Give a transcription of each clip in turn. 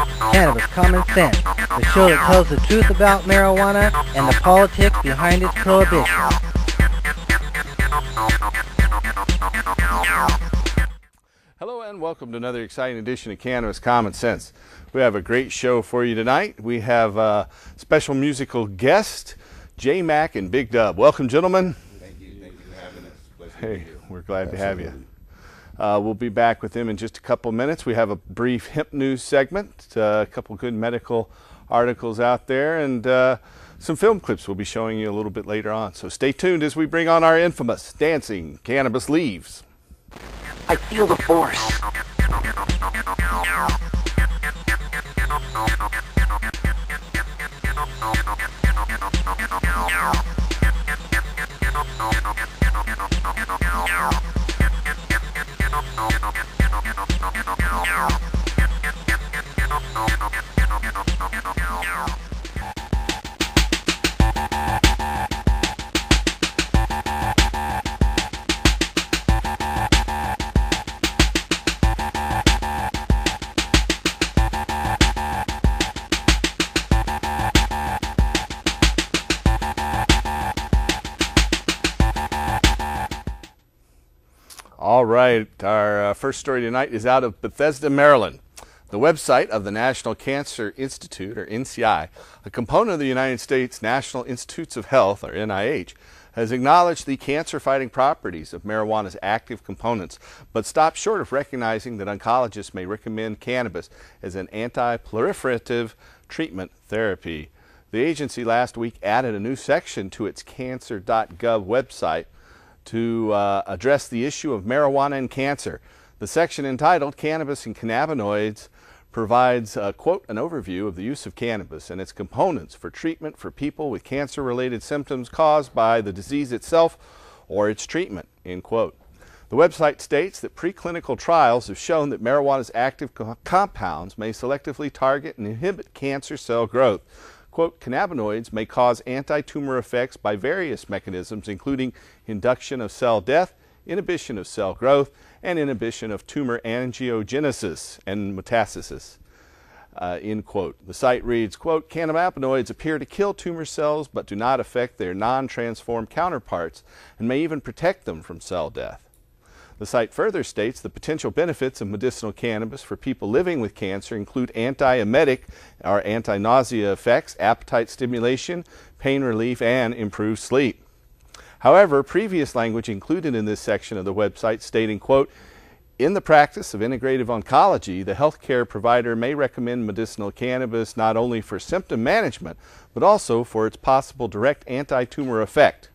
Cannabis Common Sense, the show that tells the truth about marijuana and the politics behind its prohibition. Hello and welcome to another exciting edition of Cannabis Common Sense. We have a great show for you tonight. We have a special musical guest, J Mac and Big Dub. Welcome, gentlemen. Thank you for having us. Hey, we're glad to have you. We'll be back with them in just a couple minutes. We have a brief hemp news segment, a couple good medical articles out there, and some film clips we'll be showing you a little bit later on. So stay tuned as we bring on our infamous Dancing Cannabis Leaves. I feel the force. All right, our first story tonight is out of Bethesda, Maryland. The website of the National Cancer Institute, or NCI, a component of the United States National Institutes of Health, or NIH, has acknowledged the cancer-fighting properties of marijuana's active components, but stopped short of recognizing that oncologists may recommend cannabis as an anti-proliferative treatment therapy. The agency last week added a new section to its cancer.gov website to address the issue of marijuana and cancer. The section entitled Cannabis and Cannabinoids provides, quote, an overview of the use of cannabis and its components for treatment for people with cancer-related symptoms caused by the disease itself or its treatment, end quote. The website states that preclinical trials have shown that marijuana's active compounds may selectively target and inhibit cancer cell growth. Quote, cannabinoids may cause anti-tumor effects by various mechanisms, including induction of cell death, inhibition of cell growth, and inhibition of tumor angiogenesis and metastasis, end quote. The site reads, quote, cannabinoids appear to kill tumor cells but do not affect their non-transformed counterparts and may even protect them from cell death. The site further states the potential benefits of medicinal cannabis for people living with cancer include anti-emetic or anti-nausea effects, appetite stimulation, pain relief, and improved sleep. However, previous language included in this section of the website stating, quote, in the practice of integrative oncology, the healthcare provider may recommend medicinal cannabis not only for symptom management, but also for its possible direct anti-tumor effect.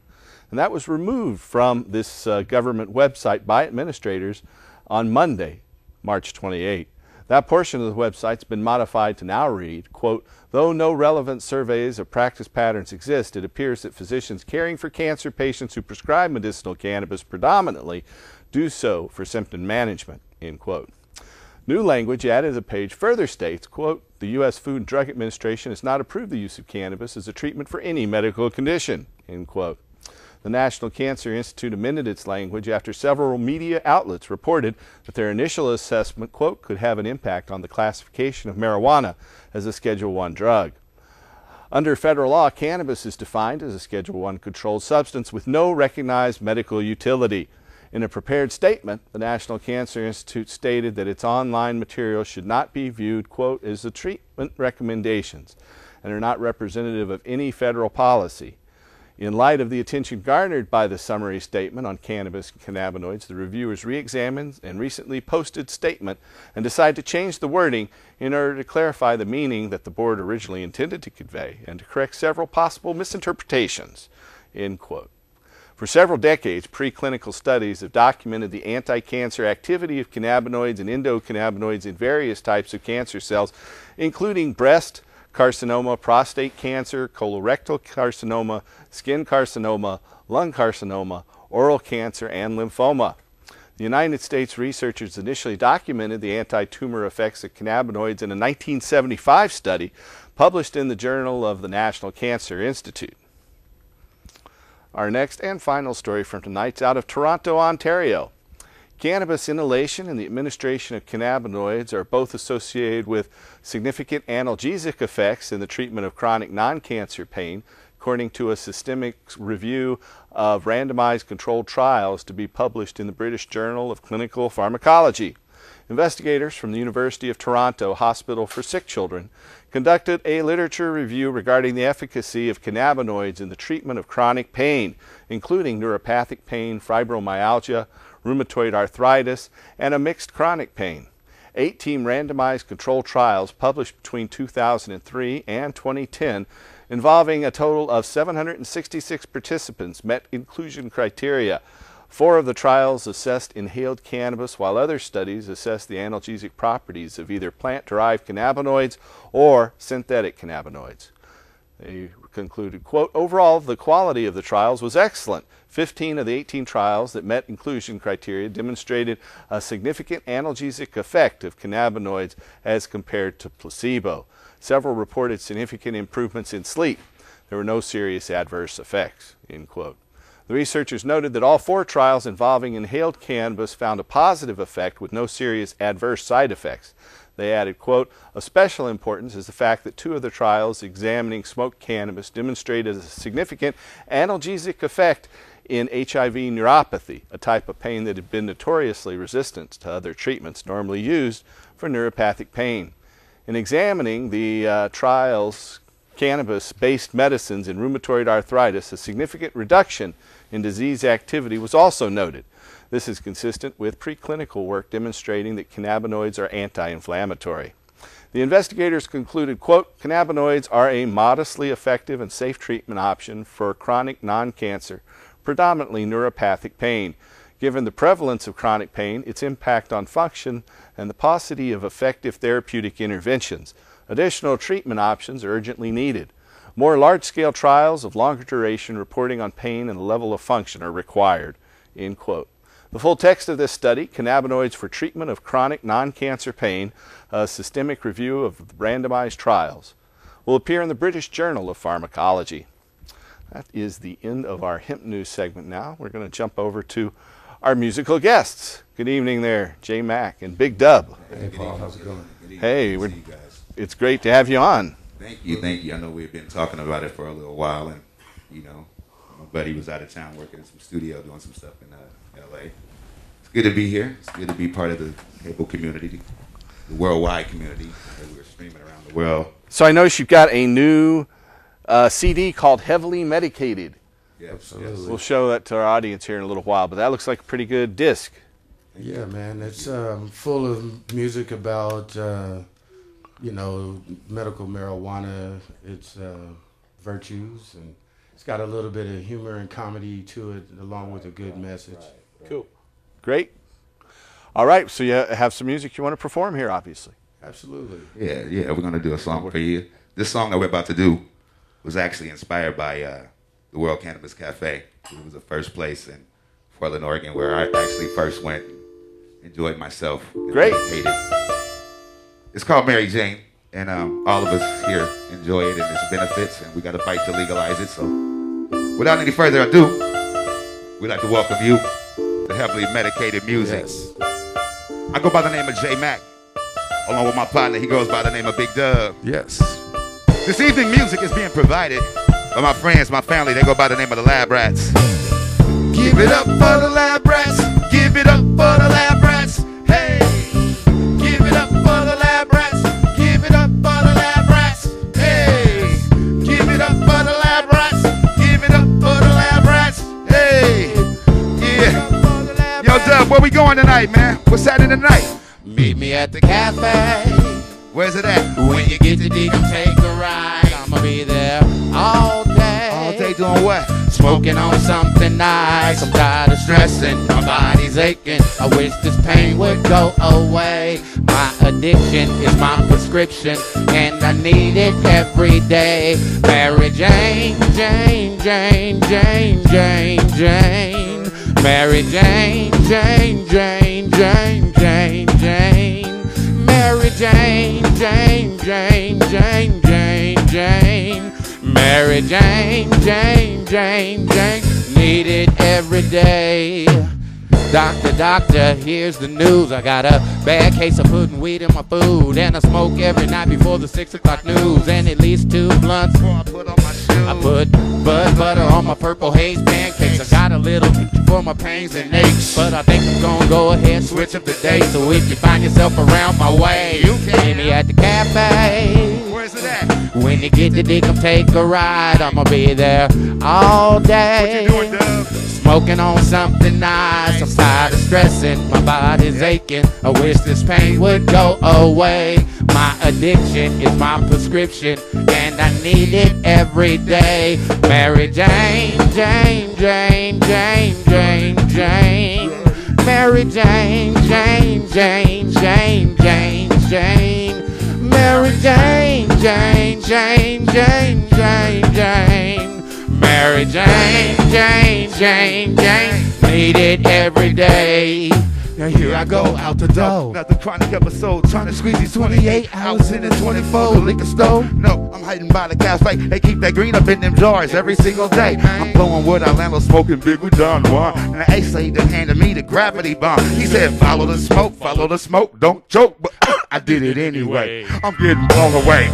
And that was removed from this government website by administrators on Monday, March 28. That portion of the website's been modified to now read, quote, though no relevant surveys of practice patterns exist, it appears that physicians caring for cancer patients who prescribe medicinal cannabis predominantly do so for symptom management, end quote. New language added to the page further states, quote, the U.S. Food and Drug Administration has not approved the use of cannabis as a treatment for any medical condition, end quote. The National Cancer Institute amended its language after several media outlets reported that their initial assessment, quote, could have an impact on the classification of marijuana as a Schedule I drug. Under federal law, cannabis is defined as a Schedule I controlled substance with no recognized medical utility. In a prepared statement, the National Cancer Institute stated that its online materials should not be viewed, quote, as the treatment recommendations and are not representative of any federal policy. In light of the attention garnered by the summary statement on cannabis and cannabinoids, the reviewers re-examined and recently posted statement and decided to change the wording in order to clarify the meaning that the board originally intended to convey and to correct several possible misinterpretations, end quote. For several decades, preclinical studies have documented the anti-cancer activity of cannabinoids and endocannabinoids in various types of cancer cells, including breast carcinoma, prostate cancer, colorectal carcinoma, skin carcinoma, lung carcinoma, oral cancer, and lymphoma. The United States researchers initially documented the anti-tumor effects of cannabinoids in a 1975 study published in the Journal of the National Cancer Institute. Our next and final story from tonight's out of Toronto, Ontario. Cannabis inhalation and the administration of cannabinoids are both associated with significant analgesic effects in the treatment of chronic non-cancer pain, according to a systemic review of randomized controlled trials to be published in the British Journal of Clinical Pharmacology. Investigators from the University of Toronto Hospital for Sick Children conducted a literature review regarding the efficacy of cannabinoids in the treatment of chronic pain, including neuropathic pain, fibromyalgia, rheumatoid arthritis, and a mixed chronic pain. 18 randomized controlled trials published between 2003 and 2010 involving a total of 766 participants met inclusion criteria. 4 of the trials assessed inhaled cannabis, while other studies assessed the analgesic properties of either plant-derived cannabinoids or synthetic cannabinoids. They concluded, quote, overall, the quality of the trials was excellent. 15 of the 18 trials that met inclusion criteria demonstrated a significant analgesic effect of cannabinoids as compared to placebo. Several reported significant improvements in sleep. There were no serious adverse effects, end quote. The researchers noted that all 4 trials involving inhaled cannabis found a positive effect with no serious adverse side effects. They added, quote, of special importance is the fact that 2 of the trials examining smoked cannabis demonstrated a significant analgesic effect in HIV neuropathy, a type of pain that had been notoriously resistant to other treatments normally used for neuropathic pain. In examining the trials, cannabis-based medicines in rheumatoid arthritis, a significant reduction in disease activity was also noted. This is consistent with preclinical work demonstrating that cannabinoids are anti-inflammatory. The investigators concluded, quote, cannabinoids are a modestly effective and safe treatment option for chronic non-cancer, predominantly neuropathic pain. Given the prevalence of chronic pain, its impact on function, and the paucity of effective therapeutic interventions, additional treatment options are urgently needed. More large-scale trials of longer duration reporting on pain and the level of function are required, end quote. The full text of this study, Cannabinoids for Treatment of Chronic Non-Cancer Pain, a systemic review of randomized trials, will appear in the British Journal of Pharmacology. That is the end of our Hemp News segment now. We're going to jump over to our musical guests. Good evening there, J Mac and Big Dub. Hey, Paul, how's it going? Hey, good to see you guys. It's great to have you on. Thank you, thank you. I know we've been talking about it for a little while, and, you know, my buddy was out of town working in some studio doing some stuff in L.A. It's good to be here. It's good to be part of the Hebo community, the worldwide community that we're streaming around the world. So I noticed you've got a new CD called Heavily Medicated. Yeah, Absolutely. yes. We'll show that to our audience here in a little while, but that looks like a pretty good disc. Yeah, man, it's full of music about, you know, medical marijuana, its virtues, and it's got a little bit of humor and comedy to it, along with a good message. Cool. Great. All right, so you have some music you want to perform here, obviously. Absolutely. Yeah, we're going to do a song for you. This song that we're about to do was actually inspired by the World Cannabis Cafe. It was the first place in Portland, Oregon, where I actually first went and enjoyed myself. Great. It's called Mary Jane, and all of us here enjoy it and its benefits, and we got a fight to legalize it. So without any further ado, we'd like to welcome you to Heavily Medicated Music. Yes. I go by the name of J Mac, along with my partner. He goes by the name of Big Dub. Yes. This evening music is being provided by my friends, my family. They go by the name of the Lab Rats. Give it up for the Lab Rats. Give it up for the Lab Rats. Hey. Give it up for the Lab Rats. Give it up for the Lab Rats. Hey. Give it up for the Lab Rats. Give it up for the Lab Rats. Hey. Yeah. Yo, Dub, where we going tonight, man? What's Saturday night? Meet me at the cafe. Where's it at? When you get to D, come take a ride. I'ma be there all day. All day doing what? Smoking on something nice. I'm tired of stressing. My body's aching. I wish this pain would go away. My addiction is my prescription, and I need it every day. Mary Jane, Jane, Jane, Jane, Jane, Jane. Mary Jane, Jane, Jane, Jane, Jane, Jane. Mary Jane, Jane, Jane, Jane, Jane, Jane. Mary Jane, Jane, Jane, Jane. Need it every day. Doctor, here's the news. I got a bad case of putting weed in my food, and I smoke every night before the 6 o'clock news, and at least 2 blunts before I put on my shoes. I put bud butter on my purple haze pancakes. I got a little for my pains and aches, but I think I'm gonna go ahead and switch up the day. So if you find yourself around my way, you can meet me at the cafe. Where's it at? When you get to dig 'em, take a ride. I'ma be there all day. What you doing, Dub? Smoking on something nice. I'm tired of stressing, my body's aching. I wish this pain would go away. My addiction is my prescription, and I need it every day. Mary Jane, Jane, Jane, Jane, Jane, Jane. Mary Jane, Jane, Jane, Jane, Jane, Jane. Mary Jane, Jane, Jane, Jane, Jane, Jane. Mary Jane, Jane, Jane, Jane, need it every day. Now here I go out the door. Not the chronic episode, trying to squeeze these 28 hours in the 24 liquor store. No, I'm hiding by the cafe. They keep that green up in them jars every single day. I'm blowing wood, Orlando, smoking big with Don Juan. And the ace lady handed me the gravity bomb. He said, follow the smoke, don't choke. But I did it anyway. I'm getting blown away.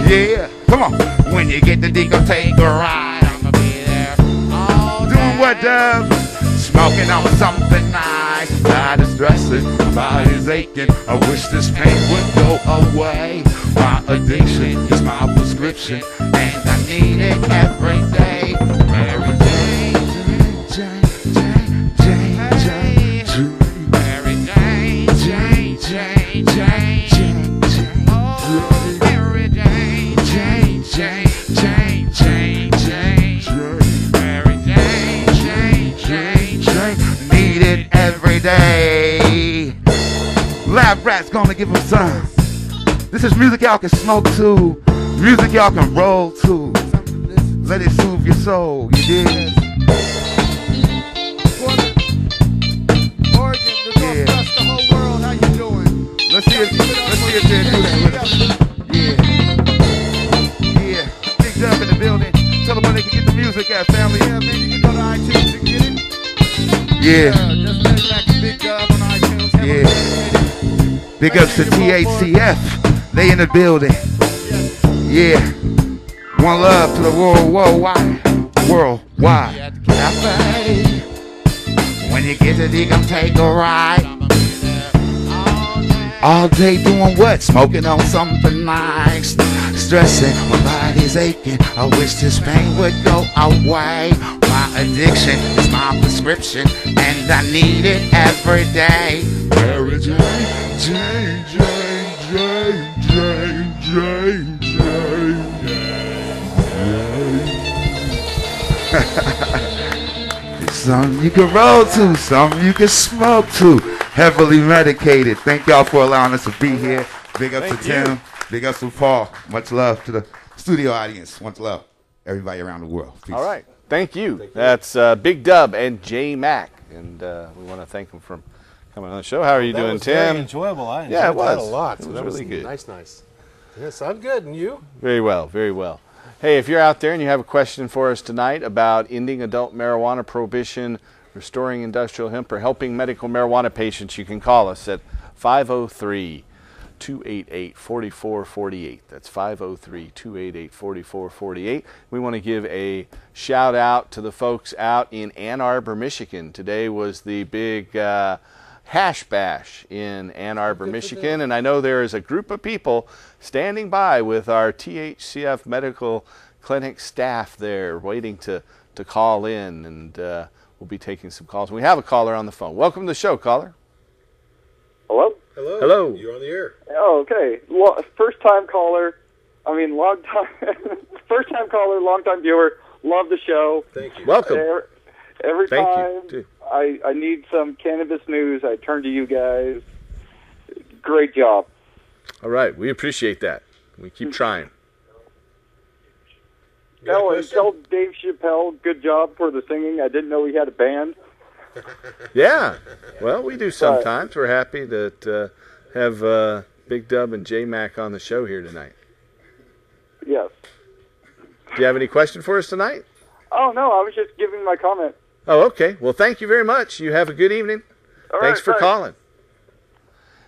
Yeah, come on. When you get the deco, take a ride. I'ma be there all day. Doing what, Dub? Smoking on something nice. Tired of stressing, my body's aching. I wish this pain would go away. My addiction is my prescription, and I need it every day. Mary Jane, Jane, Jane, Jane, Jane, Jane. Mary Jane, Jane, Jane, Jane, Jane. Oh, Mary Jane, Jane, Jane, Jane, Jane, Jane. Mary Jane, Jane, Jane, Jane. Need it every day. Lab Rat's gonna give them some. This is music y'all can smoke to. Music y'all can roll to. Let it soothe your soul, you dig? Oregon, the Northwest, the whole world, how you doing? Let's see if they're doing it with us. Yeah. Big Dub in the building. Tell them where they can get the music at, family. Yeah, man, you can go to iTunes and get it. Yeah. Just play back a Big Dub on iTunes. Yeah. Big ups to THCF. They in the building. Yeah. One love to the worldwide. Cafe. When you get to dig 'em, take a ride. I'ma be there all day. All day doing what? Smoking on something nice. Stressing, my body's aching. I wish this pain would go away. My addiction is my prescription, and I need it every day. Mary Jane, Jane, Jane, Jane, Jane, Jane, Jane, Jane. Some you can roll to, some you can smoke to. Heavily medicated. Thank y'all for allowing us to be here. Big up to Tim. Big up to Paul. Much love to the studio audience. Much love. Everybody around the world. Peace. All right. Thank you. That's Big Dub and J Mac. And we want to thank them for coming on the show. How are you doing, Tim? Very enjoyable. I enjoyed it was. that a lot. It was that really good. Nice. Yes, I'm good. And you? Very well, very well. Hey, if you're out there and you have a question for us tonight about ending adult marijuana prohibition, restoring industrial hemp, or helping medical marijuana patients, you can call us at 503-288-4448. That's 503-288-4448. We want to give a shout out to the folks out in Ann Arbor, Michigan. Today was the big hash bash in Ann Arbor, Michigan, and I know there is a group of people standing by with our THCF medical clinic staff there waiting to call in, and we'll be taking some calls. We have a caller on the phone. Welcome to the show, caller. Hello? Hello. You're on the air. Oh, okay. First-time caller. I mean, first-time caller, long-time viewer. Love the show. Thank you. Welcome. Every Thank time you. I need some cannabis news, I turn to you guys. Great job. All right. We appreciate that. We keep trying. And tell Dave Chappelle, good job for the singing. I didn't know he had a band. Yeah. Well, we do sometimes. We're happy to have Big Dub and J Mac on the show here tonight. Yes. Do you have any question for us tonight? Oh, no, I was just giving my comment. Oh, okay. Well, thank you very much. You have a good evening. Thanks for calling.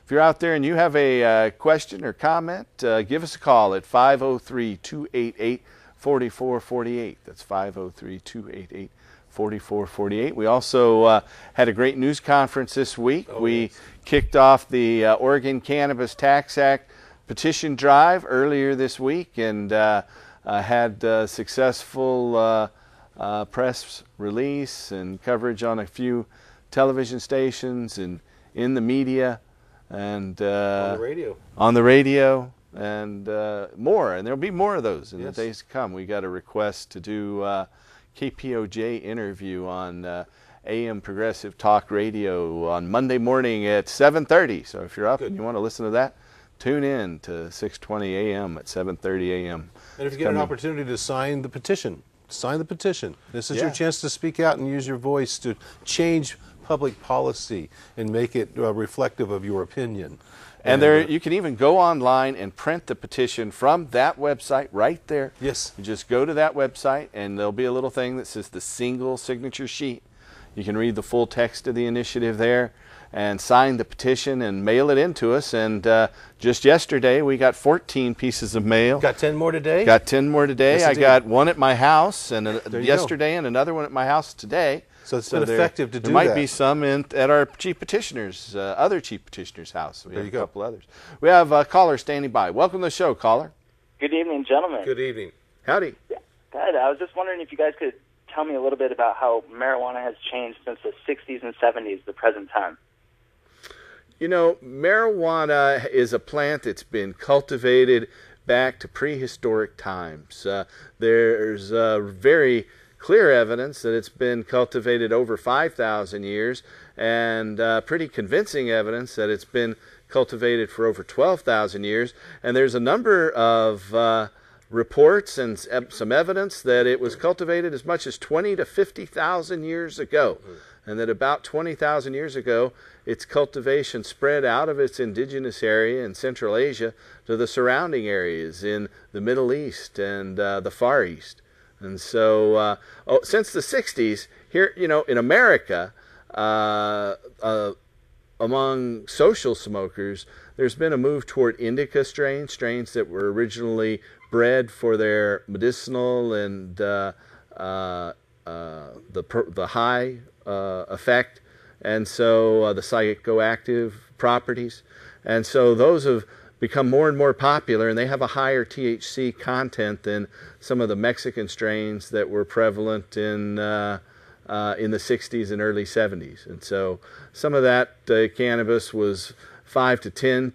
If you're out there and you have a question or comment, give us a call at 503-288-4448. That's 503-288-4448. We also had a great news conference this week. We kicked off the Oregon Cannabis Tax Act petition drive earlier this week and had successful press release and coverage on a few television stations and in the media and on the radio and more, and there'll be more of those in the days to come. We got a request to do KPOJ interview on AM Progressive Talk Radio on Monday morning at 7:30. So if you're up and you want to listen to that, tune in to 6:20 a.m. at 7:30 a.m. And if you get an opportunity to sign the petition, This is your chance to speak out and use your voice to change public policy and make it reflective of your opinion. And there, you can even go online and print the petition from that website right there. Yes. You just go to that website and there'll be a little thing that says the single signature sheet. You can read the full text of the initiative there and sign the petition and mail it in to us. And just yesterday we got 14 pieces of mail. Got 10 more today? Got 10 more today. Yes, I got one at my house and yesterday go. And another one at my house today. So it's been effective to do that. There might be some at our chief petitioner's, other chief petitioner's house. We have a couple others. We have a caller standing by. Welcome to the show, caller. Good evening, gentlemen. Good evening. Howdy. Yeah, good. I was just wondering if you guys could tell me a little bit about how marijuana has changed since the 60s and 70s, the present time. You know, marijuana is a plant that's been cultivated back to prehistoric times. There's very clear evidence that it's been cultivated over 5,000 years and pretty convincing evidence that it's been cultivated for over 12,000 years. And there's a number of reports and some evidence that it was cultivated as much as 20 to 50,000 years ago. And that about 20,000 years ago, its cultivation spread out of its indigenous area in Central Asia to the surrounding areas in the Middle East and the Far East. And so, since the 60s, here, you know, in America, among social smokers, there's been a move toward indica strains that were originally bred for their medicinal and the high effect, and so the psychoactive properties. And so those have become more and more popular, and they have a higher THC content than some of the Mexican strains that were prevalent in the 60s and early 70s. And so some of that cannabis was 5 to 10%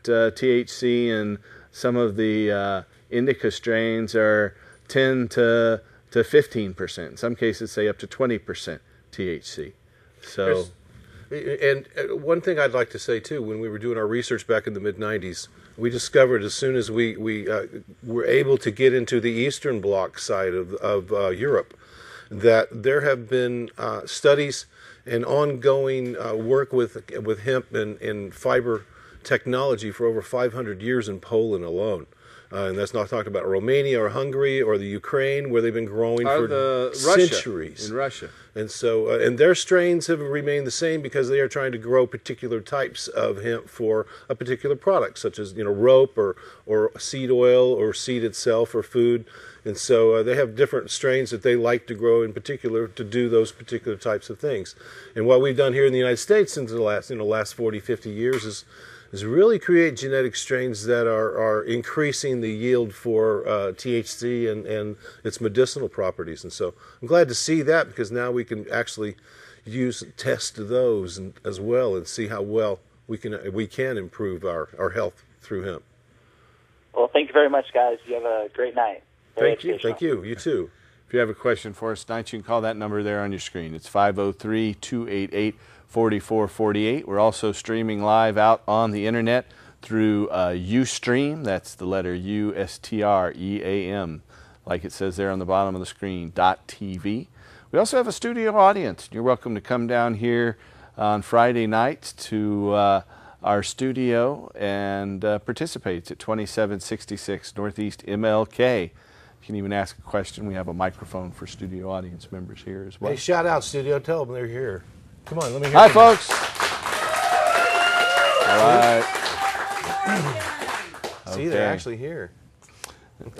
THC, and some of the indica strains are 10 to 15%. In some cases, say up to 20% THC. So. And one thing I'd like to say, too, when we were doing our research back in the mid-90s, we discovered as soon as we were able to get into the Eastern Bloc side of Europe, that there have been studies and ongoing work with hemp and fiber technology for over 500 years in Poland alone. And that's not talking about Romania or Hungary or the Ukraine, where they've been growing for centuries. In Russia. And so, and their strains have remained the same because they are trying to grow particular types of hemp for a particular product, such as, you know, rope or seed oil or seed itself or food. And so they have different strains that they like to grow in particular to do those particular types of things. And what we've done here in the United States since the last 40, 50 years is really create genetic strains that are increasing the yield for THC and its medicinal properties. And so I'm glad to see that, because now we can actually test those as well and see how well we can improve our health through hemp. Well, thank you very much, guys. You have a great night. Thank you. Thank you. You too. If you have a question for us tonight, you can call that number there on your screen. It's 503-288-4448. We're also streaming live out on the internet through Ustream. That's the letter USTREAM, like it says there on the bottom of the screen, .tv. We also have a studio audience. You're welcome to come down here on Friday nights to our studio and participate. It's at 2766 Northeast MLK. You can even ask a question. We have a microphone for studio audience members here as well. Hey, shout out, studio. Tell them they're here. Come on, let me hear Hi, from you. folks. All right. See, they're actually here.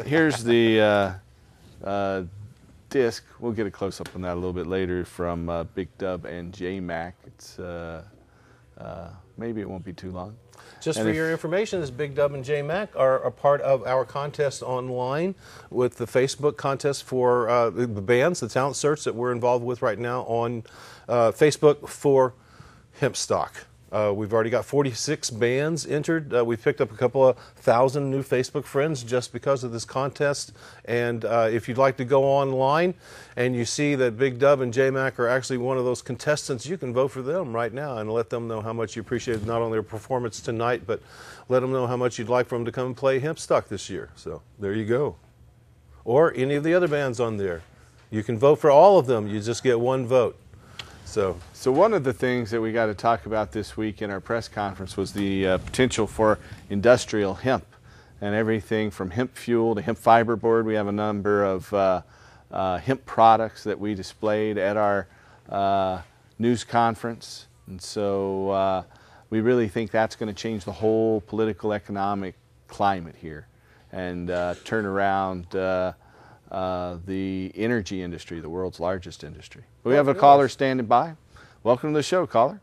Here's the disc. We'll get a close-up on that a little bit later from Big Dub and J-Mac. It's maybe it won't be too long. Just And for if- your information, this Big Dub and J-Mac are a part of our contest online with the Facebook contest for the bands, the talent search that we're involved with right now on Facebook for hemp stock. We've already got 46 bands entered. We've picked up a couple of thousand new Facebook friends just because of this contest. And if you'd like to go online and you see that Big Dub and J-Mac are actually one of those contestants, you can vote for them right now and let them know how much you appreciate not only their performance tonight, but let them know how much you'd like for them to come and play hemp stock this year. So there you go. Or any of the other bands on there. You can vote for all of them. You just get one vote. So one of the things that we got to talk about this week in our press conference was the potential for industrial hemp and everything from hemp fuel to hemp fiber board. We have a number of hemp products that we displayed at our news conference. And so we really think that's going to change the whole political economic climate here and turn around the energy industry, the world's largest industry. We have a caller standing by. Welcome to the show, caller.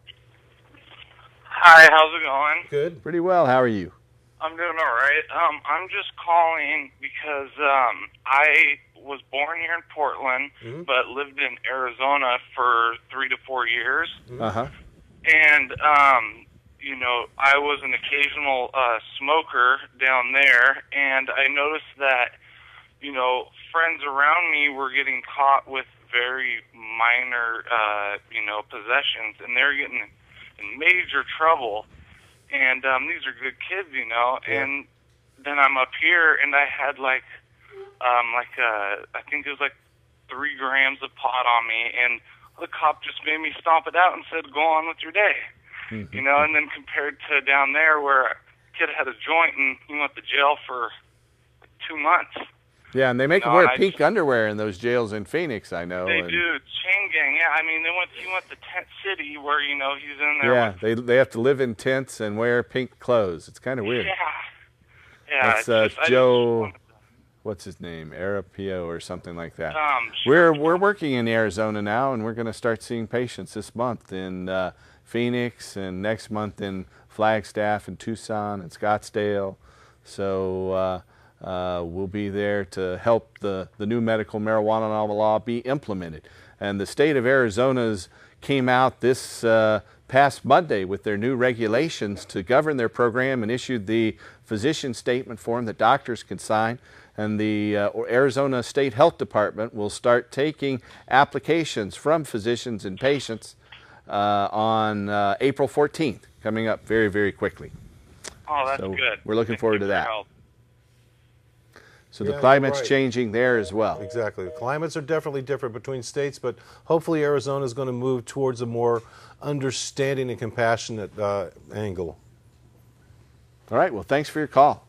Hi, how's it going? Good. Pretty well. How are you? I'm doing all right. I'm just calling because I was born here in Portland, but lived in Arizona for 3 to 4 years. Uh-huh. And, you know, I was an occasional smoker down there, and I noticed that, you know, friends around me were getting caught with very minor, you know, possessions, and they're getting in major trouble. And these are good kids, you know. Yeah. And then I'm up here, and I had I think it was like 3 grams of pot on me, and the cop just made me stomp it out and said, "Go on with your day," you know. And then compared to down there, where a kid had a joint and he went to jail for 2 months. Yeah, and they make them wear pink underwear in those jails in Phoenix, I know. They do. Chain gang, yeah. I mean, he went to Tent City where, you know, he's in there. Yeah, they have to live in tents and wear pink clothes. It's kind of weird. Yeah. Yeah. That's Joe, what's his name? Arapio or something like that. We're working in Arizona now, and we're going to start seeing patients this month in Phoenix and next month in Flagstaff and Tucson and Scottsdale. So we'll be there to help the new medical marijuana law be implemented. And the state of Arizona's came out this past Monday with their new regulations to govern their program and issued the physician statement form that doctors can sign. And the Arizona State Health Department will start taking applications from physicians and patients on April 14th, coming up very, very quickly. Oh, that's good. We're looking forward to that. Help. So the climate's changing there as well. Exactly. The climates are definitely different between states, but hopefully Arizona is going to move towards a more understanding and compassionate angle. All right. Well, thanks for your call.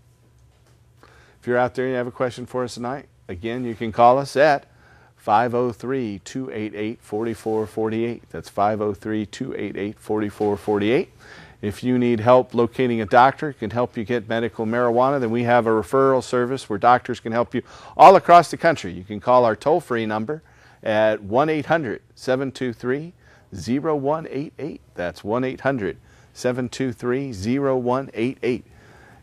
If you're out there and you have a question for us tonight, again, you can call us at 503-288-4448. That's 503-288-4448. If you need help locating a doctor who can help you get medical marijuana, then we have a referral service where doctors can help you all across the country. You can call our toll-free number at 1-800-723-0188. That's 1-800-723-0188.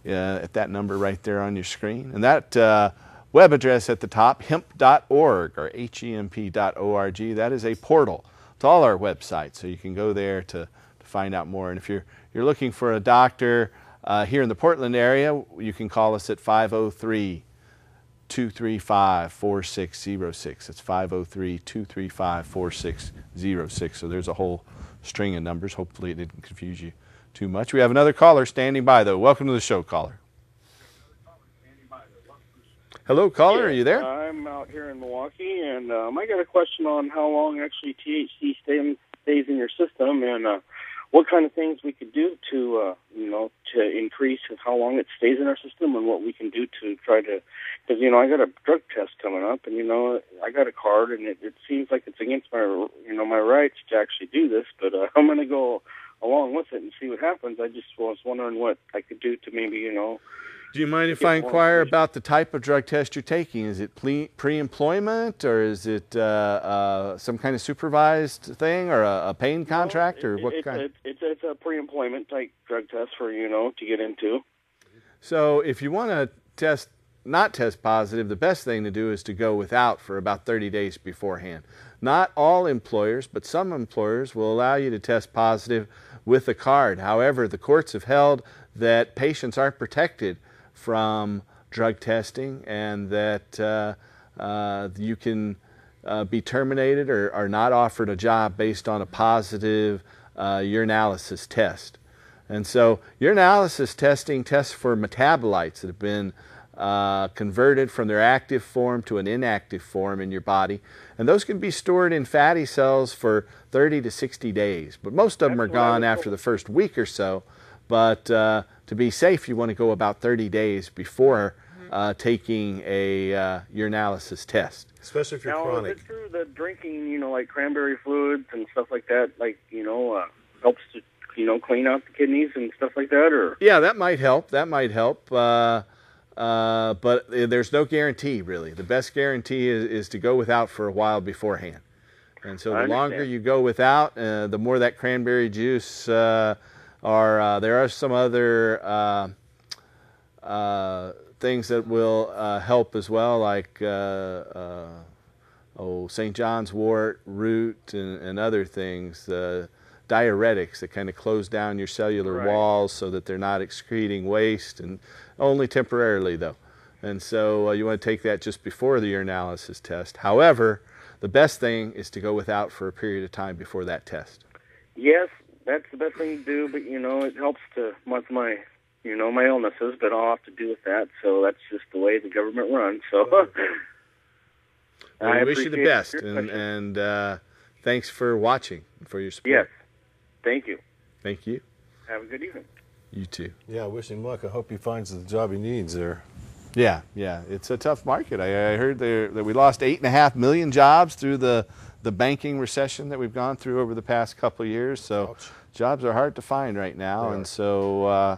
At that number right there on your screen. And that web address at the top, hemp.org or hemp.org, that is a portal to all our websites. So you can go there to find out more. And if you're looking for a doctor here in the Portland area, you can call us at 503-235-4606. It's 503-235-4606. So there's a whole string of numbers. Hopefully it didn't confuse you too much. We have another caller standing by, though. Welcome to the show, caller. Hello, caller. Are you there? I'm out here in Milwaukee, and I got a question on how long actually THC stays in your system, and what kind of things we could do to, to increase how long it stays in our system, and what we can do to try to, because, I got a drug test coming up, and, I got a card, and it seems like it's against my, my rights to actually do this, but I'm going to go along with it and see what happens. I just was wondering what I could do to maybe, Do you mind if I inquire about the type of drug test you're taking? Is it pre-employment, or is it some kind of supervised thing, or a pain contract, or what kind? It's a pre-employment type drug test for, to get into. So if you want to not test positive, the best thing to do is to go without for about 30 days beforehand. Not all employers, but some employers will allow you to test positive with a card. However, the courts have held that patients aren't protected from drug testing, and that you can be terminated or are not offered a job based on a positive urinalysis test. And so urinalysis testing tests for metabolites that have been converted from their active form to an inactive form in your body, and those can be stored in fatty cells for 30 to 60 days, but most of them are gone after the first week or so. But to be safe, you want to go about 30 days before taking a urinalysis test. Especially if you're chronic. Is it true that drinking, like cranberry fluids and stuff like that, helps to, clean out the kidneys and stuff like that? Or yeah, that might help. That might help. But there's no guarantee, really. The best guarantee is to go without for a while beforehand. And so the longer you go without, the more that cranberry juice there are some other things that will help as well, like St. John's wort root and other things, diuretics that kind of close down your cellular walls so that they're not excreting waste, and only temporarily though. And so you want to take that just before the urinalysis test. However, the best thing is to go without for a period of time before that test. Yes, that's the best thing to do, but it helps to month my my illnesses, but I'll have to do with that. So that's just the way the government runs. So well, I wish you the best, and thanks for watching, for your support. Yes, thank you. Thank you. Have a good evening. You too. Yeah, I wish him luck. I hope he finds the job he needs there. Yeah, it's a tough market. I heard that we lost 8.5 million jobs through the banking recession that we've gone through over the past couple of years. So Ouch. Jobs are hard to find right now, and so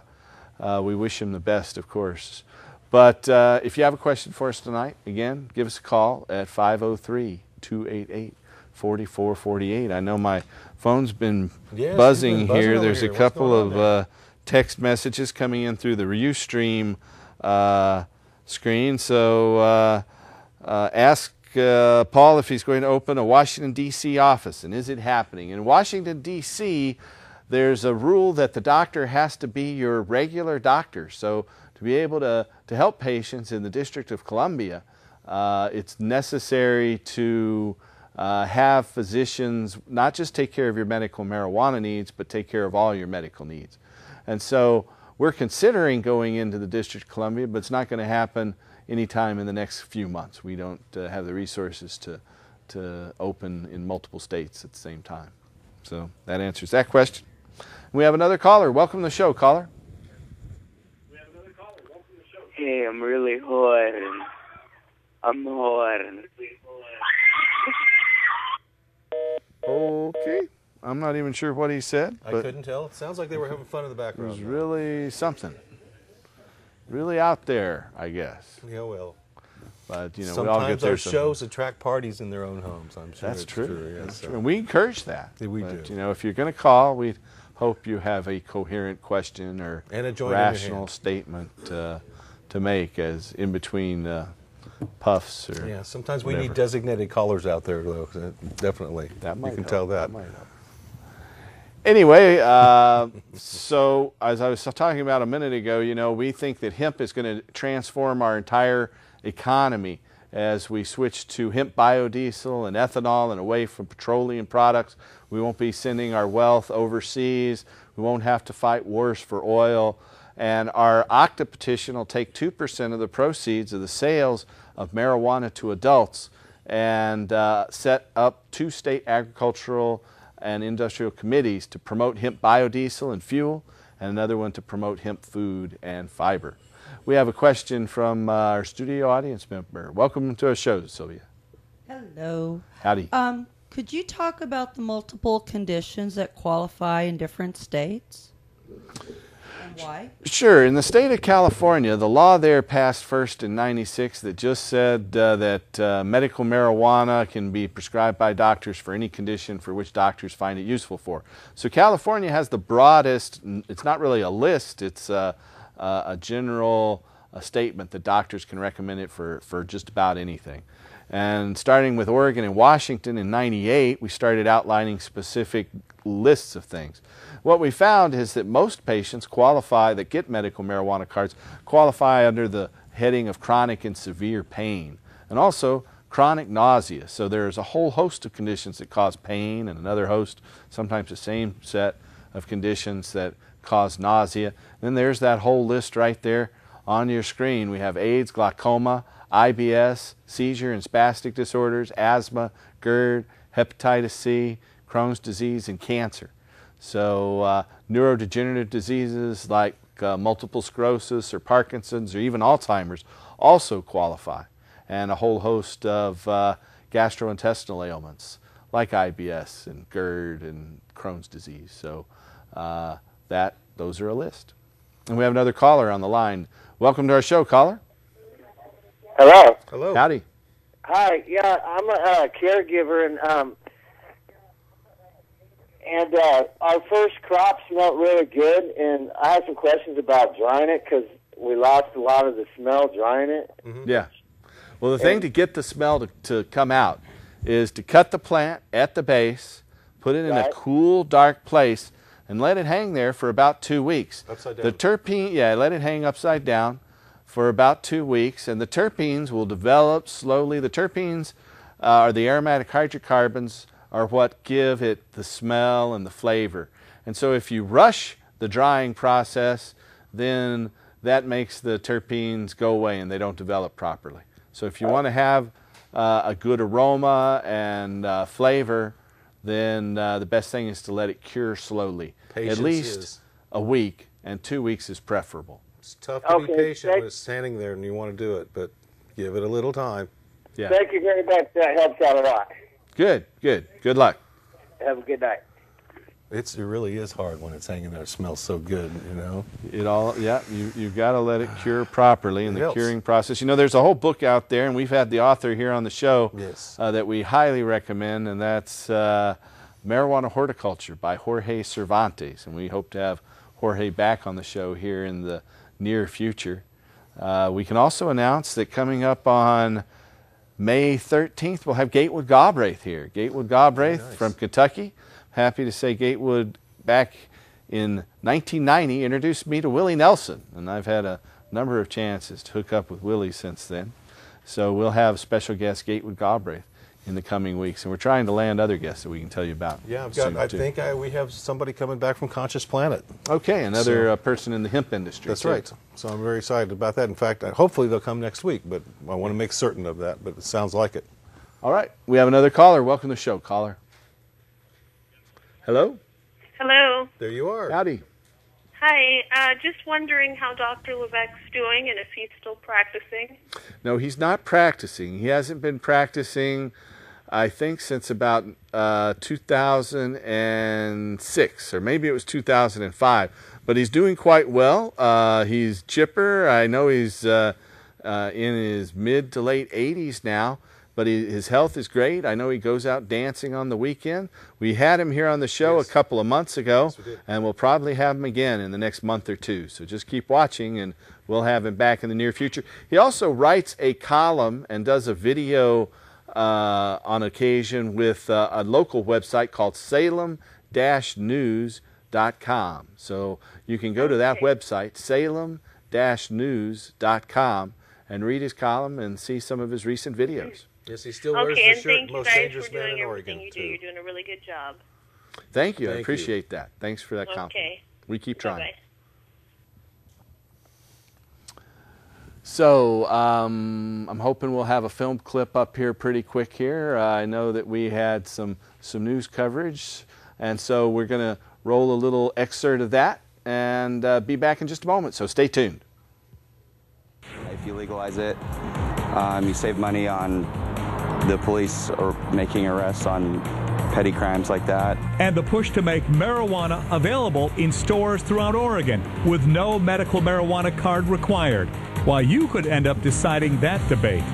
we wish him the best, of course. But if you have a question for us tonight, again, give us a call at 503-288-4448. I know my phone's been buzzing here. There's a couple of text messages coming in through the Ustream screen. So ask Paul if he's going to open a Washington, D.C. office, and is it happening? In Washington, D.C., there's a rule that the doctor has to be your regular doctor. So to be able to help patients in the District of Columbia, it's necessary to have physicians not just take care of your medical marijuana needs, but take care of all your medical needs. And so we're considering going into the District of Columbia, but it's not going to happen anytime in the next few months. We don't have the resources to open in multiple states at the same time. So that answers that question. We have another caller. Welcome to the show, caller. Hey, I'm really horny. I'm horny. Okay. I'm not even sure what he said. I couldn't tell. It sounds like they were having fun in the It background. was really something. Really out there, I guess. Yeah, well. But, we all get sometimes there. our shows attract parties in their own homes, I'm sure. That's true. Yes, That's so. true. And we encourage that. Yeah, we but, do. If you're going to call, we hope you have a coherent question or And a joint in your rational hand. statement to make as in between puffs or Yeah, sometimes we whatever. need designated callers out there, though. Definitely. That might You can help. tell that. Might help. Anyway, so as I was talking about a minute ago, we think that hemp is going to transform our entire economy as we switch to hemp biodiesel and ethanol and away from petroleum products. We won't be sending our wealth overseas. We won't have to fight wars for oil. And our OCTA petition will take 2% of the proceeds of the sales of marijuana to adults and set up 2 state agricultural and industrial committees to promote hemp biodiesel and fuel, and another one to promote hemp food and fiber. We have a question from our studio audience member. Welcome to our show, Sylvia. Hello. Howdy. Could you talk about the multiple conditions that qualify in different states? And why? Sure. In the state of California, the law there passed first in '96 that just said that medical marijuana can be prescribed by doctors for any condition for which doctors find it useful for. So California has the broadest, it's not really a list, it's a general statement that doctors can recommend it for just about anything. And starting with Oregon and Washington in '98, we started outlining specific lists of things. What we found is that most patients qualify, that get medical marijuana cards, qualify under the heading of chronic and severe pain, and also chronic nausea. So there's a whole host of conditions that cause pain, and another host, sometimes the same set of conditions that cause nausea. Then there's that whole list right there on your screen. We have AIDS, glaucoma, IBS, seizure and spastic disorders, asthma, GERD, hepatitis C, Crohn's disease, and cancer. So neurodegenerative diseases like multiple sclerosis or Parkinson's or even Alzheimer's also qualify, and a whole host of gastrointestinal ailments like IBS and GERD and Crohn's disease. So those are a list. And we have another caller on the line. Welcome to our show, caller. Hello. Hello. Howdy. Hi. Yeah, I'm a caregiver, and our first crop smelled really good, and I have some questions about drying it because we lost a lot of the smell drying it. Mm-hmm. Yeah. Well, the thing to get the smell to come out is to cut the plant at the base, put it in a cool, dark place, and let it hang there for about 2 weeks. Upside down. The terpene, yeah, let it hang upside down for about 2 weeks, and the terpenes will develop slowly. The terpenes are the aromatic hydrocarbons, are what give it the smell and the flavor. And so if you rush the drying process, then that makes the terpenes go away and they don't develop properly. So if you want to have a good aroma and flavor, then the best thing is to let it cure slowly. Patience at least is. a week, and 2 weeks is preferable. It's tough to be patient when it's standing there and you want to do it, but give it a little time. Yeah. Thank you very much. That helps out a lot. Good, good. Good luck. Have a good night. It really is hard when it's hanging there. It smells so good, you know. You've got to let it cure properly in the helps. curing process. You know, there's a whole book out there, and we've had the author here on the show Yes. that we highly recommend, and that's Marijuana Horticulture by Jorge Cervantes. And we hope to have Jorge back on the show here in the near future. We can also announce that coming up on May 13th, we'll have Gatewood Galbraith here. Gatewood Galbraith from Kentucky. Happy to say Gatewood back in 1990 introduced me to Willie Nelson, and I've had a number of chances to hook up with Willie since then. So we'll have special guest Gatewood Galbraith in the coming weeks, and we're trying to land other guests that we can tell you about. Yeah, I think we have somebody coming back from Conscious Planet. Okay, another person in the hemp industry. That's too. right. So I'm very excited about that. In fact, hopefully they'll come next week, but I want to make certain of that, but it sounds like it. All right, we have another caller. Welcome to the show, caller. Hello? Hello. There you are. Howdy. Hi. Just wondering how Dr. Levesque's doing and if he's still practicing. No, he's not practicing. He hasn't been practicing, I think, since about 2006, or maybe it was 2005. But he's doing quite well. He's chipper. I know he's in his mid to late 80s now. But his health is great. I know he goes out dancing on the weekend. We had him here on the show a couple of months ago, and we'll probably have him again in the next month or two. So just keep watching, and we'll have him back in the near future. He also writes a column and does a video on occasion with a local website called Salem-News.com. So you can go to that website, Salem-News.com, and read his column and see some of his recent videos. Yes, he still wears the shirt, Most Dangerous Man in Oregon, you do. You're doing a really good job. Thank you. I appreciate that. Thanks for that compliment. Okay. We keep trying. Bye-bye. So I'm hoping we'll have a film clip up here pretty quick here. I know that we had some news coverage And so we're going to roll a little excerpt of that and be back in just a moment, so stay tuned. If you legalize it, you save money on the police or making arrests on petty crimes like that. And the push to make marijuana available in stores throughout Oregon with no medical marijuana card required. While you could end up deciding that debate.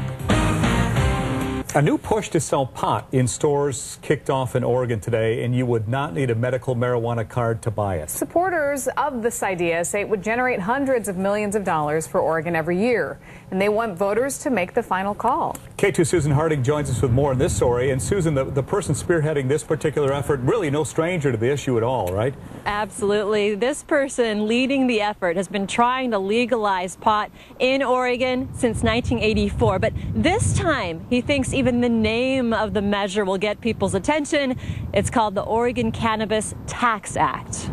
A new push to sell pot in stores kicked off in Oregon today, and you would not need a medical marijuana card to buy it. Supporters of this idea say it would generate hundreds of millions of dollars for Oregon every year, and they want voters to make the final call. K2 Susan Harding joins us with more on this story. And Susan, the person spearheading this particular effort, really no stranger to the issue at all, right? Absolutely. This person leading the effort has been trying to legalize pot in Oregon since 1984. But this time, he thinks even the name of the measure will get people's attention. It's called the Oregon Cannabis Tax Act.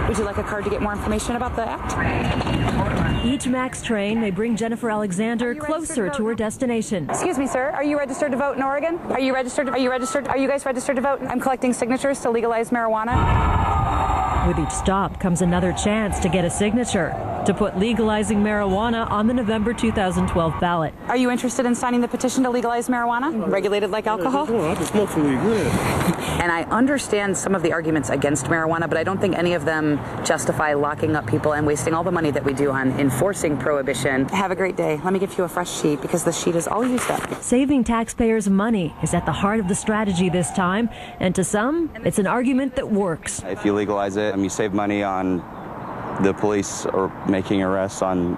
Would you like a card to get more information about the act? Each MAX train may bring Jennifer Alexander closer to her destination. Excuse me, sir. Are you registered to vote in Oregon? Are you registered? Are you registered? Are you guys registered to vote? I'm collecting signatures to legalize marijuana. With each stop comes another chance to get a signature to put legalizing marijuana on the November 2012 ballot. Are you interested in signing the petition to legalize marijuana, regulated like alcohol? I can smoke some weed, good. And I understand some of the arguments against marijuana, but I don't think any of them justify locking up people and wasting all the money that we do on enforcing prohibition. Have a great day. Let me give you a fresh sheet because the sheet is all used up. Saving taxpayers money is at the heart of the strategy this time, and to some, it's an argument that works. If you legalize it, you save money on the police or making arrests on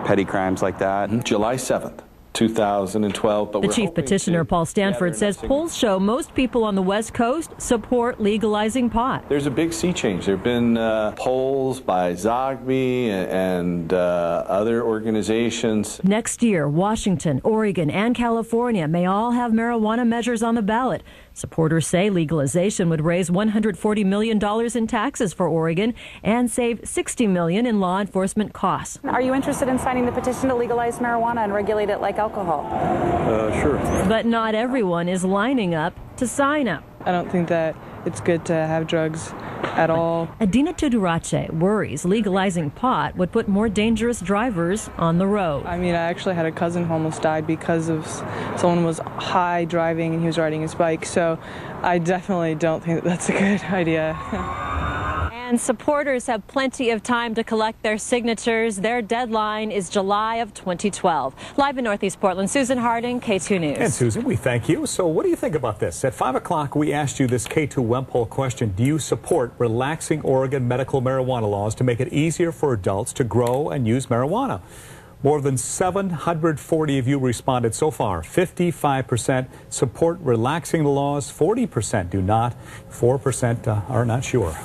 petty crimes like that. July 7th. 2012. But the chief petitioner, Paul Stanford, says polls show most people on the West Coast support legalizing pot. There's a big sea change. There have been polls by Zogby and other organizations. Next year, Washington, Oregon, and California may all have marijuana measures on the ballot. Supporters say legalization would raise $140 million in taxes for Oregon and save $60 million in law enforcement costs. Are you interested in signing the petition to legalize marijuana and regulate it like alcohol? Sure. But not everyone is lining up to sign up. I don't think that it's good to have drugs at all. Adina Tudurache worries legalizing pot would put more dangerous drivers on the road. I mean, I actually had a cousin who almost died because of someone was high driving and he was riding his bike. So I definitely don't think that that's a good idea. And supporters have plenty of time to collect their signatures. Their deadline is July of 2012. Live in Northeast Portland, Susan Harding, K2 News. And Susan, we thank you. So what do you think about this? At 5 o'clock, we asked you this K2 web poll question. Do you support relaxing Oregon medical marijuana laws to make it easier for adults to grow and use marijuana? More than 740 of you responded so far. 55% support relaxing the laws, 40% do not, 4% are not sure.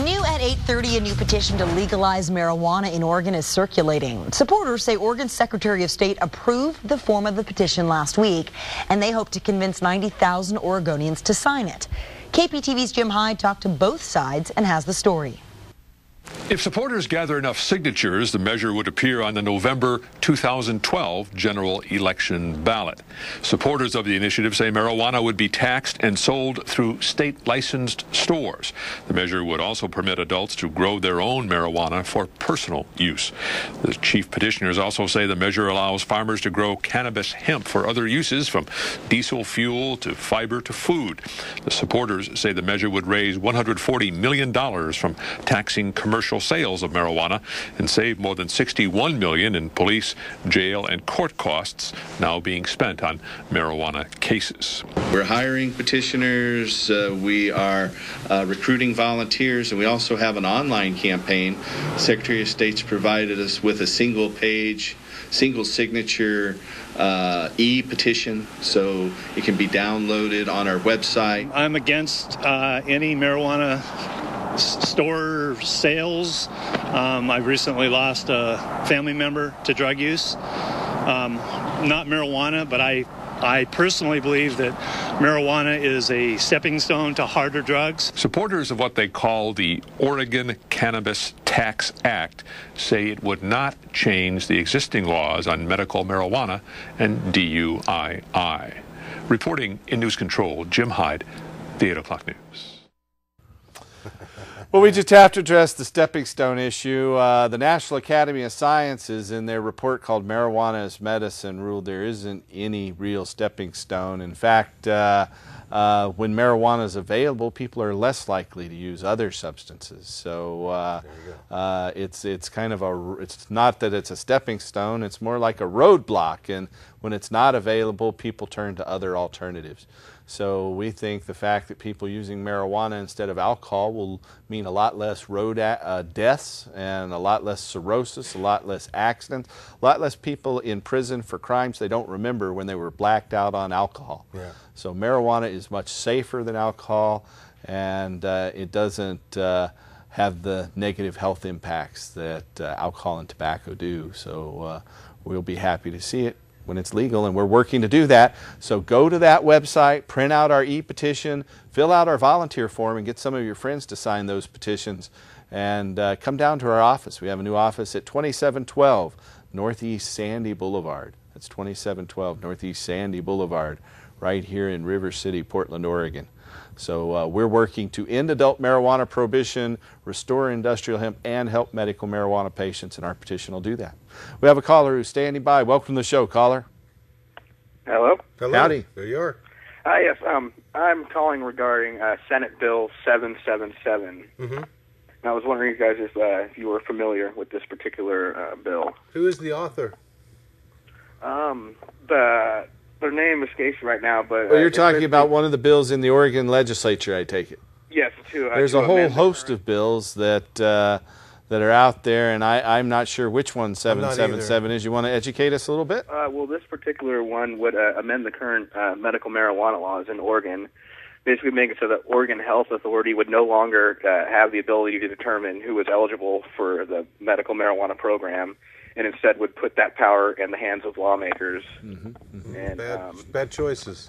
New at 8:30, a new petition to legalize marijuana in Oregon is circulating. Supporters say Oregon's Secretary of State approved the form of the petition last week, and they hope to convince 90,000 Oregonians to sign it. KPTV's Jim Hyde talked to both sides and has the story. If supporters gather enough signatures, the measure would appear on the November 2012 general election ballot. Supporters of the initiative say marijuana would be taxed and sold through state-licensed stores. The measure would also permit adults to grow their own marijuana for personal use. The chief petitioners also say the measure allows farmers to grow cannabis hemp for other uses, from diesel fuel to fiber to food. The supporters say the measure would raise $140 million from taxing commercial sales of marijuana and save more than $61 million in police, jail, and court costs now being spent on marijuana cases. We're hiring petitioners, we are recruiting volunteers, and we also have an online campaign. The Secretary of State's provided us with a single-page, single-signature e-petition, so it can be downloaded on our website. I'm against any marijuana store sales. I've recently lost a family member to drug use. Not marijuana, but I personally believe that marijuana is a stepping stone to harder drugs. Supporters of what they call the Oregon Cannabis Tax Act say it would not change the existing laws on medical marijuana and DUII. Reporting in News Control, Jim Hyde, the 8 o'clock news. Well, we just have to address the stepping stone issue. The National Academy of Sciences, in their report called Marijuana as Medicine, ruled there isn't any real stepping stone. In fact, when marijuana is available, people are less likely to use other substances. So it's kind of it's not that it's a stepping stone, it's more like a roadblock. And when it's not available, people turn to other alternatives. So we think the fact that people using marijuana instead of alcohol will mean a lot less road deaths and a lot less cirrhosis, a lot less accidents, a lot less people in prison for crimes they don't remember when they were blacked out on alcohol. Yeah. So marijuana is much safer than alcohol, and it doesn't have the negative health impacts that alcohol and tobacco do. So we'll be happy to see it when it's legal, and we're working to do that. So go to that website, print out our e-petition, fill out our volunteer form, and get some of your friends to sign those petitions, and come down to our office. We have a new office at 2712 Northeast Sandy Boulevard. That's 2712 Northeast Sandy Boulevard, right here in River City, Portland, Oregon. So we're working to end adult marijuana prohibition, restore industrial hemp, and help medical marijuana patients, and our petition will do that. We have a caller who's standing by. Welcome to the show, caller. Hello? Hello. Howdy. There you are. Yes, I'm calling regarding Senate Bill 777. Mm-hmm. And I was wondering, you guys, if you were familiar with this particular bill. Who is the author? Their name escapes me right now, but... Well, you're talking about one of the bills in the Oregon legislature, I take it. Yes, two. There's a whole host of bills that are out there, and I'm not sure which one 777 is. You want to educate us a little bit? Well, this particular one would amend the current medical marijuana laws in Oregon, basically make it so that Oregon Health Authority would no longer have the ability to determine who was eligible for the medical marijuana program, and instead would put that power in the hands of lawmakers. Mm-hmm. Mm-hmm. And, bad choices.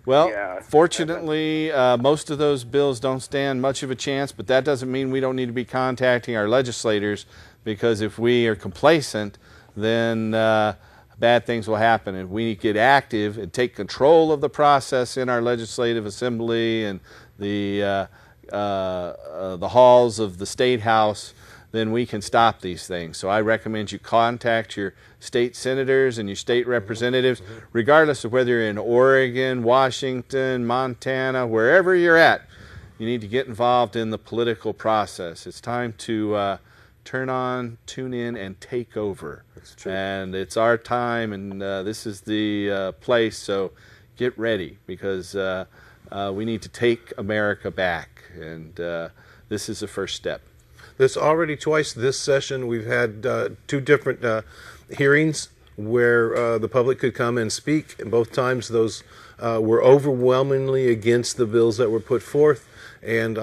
Well, yeah, fortunately, most of those bills don't stand much of a chance, but that doesn't mean we don't need to be contacting our legislators, because if we are complacent, then bad things will happen. If we get active and take control of the process in our legislative assembly and the halls of the State House, then we can stop these things. So I recommend you contact your state senators and your state representatives, regardless of whether you're in Oregon, Washington, Montana, wherever you're at. You need to get involved in the political process. It's time to turn on, tune in, and take over. That's true. And it's our time, and this is the place, so get ready, because we need to take America back, and this is the first step. There's already twice this session we've had two different hearings where the public could come and speak, and both times those were overwhelmingly against the bills that were put forth, and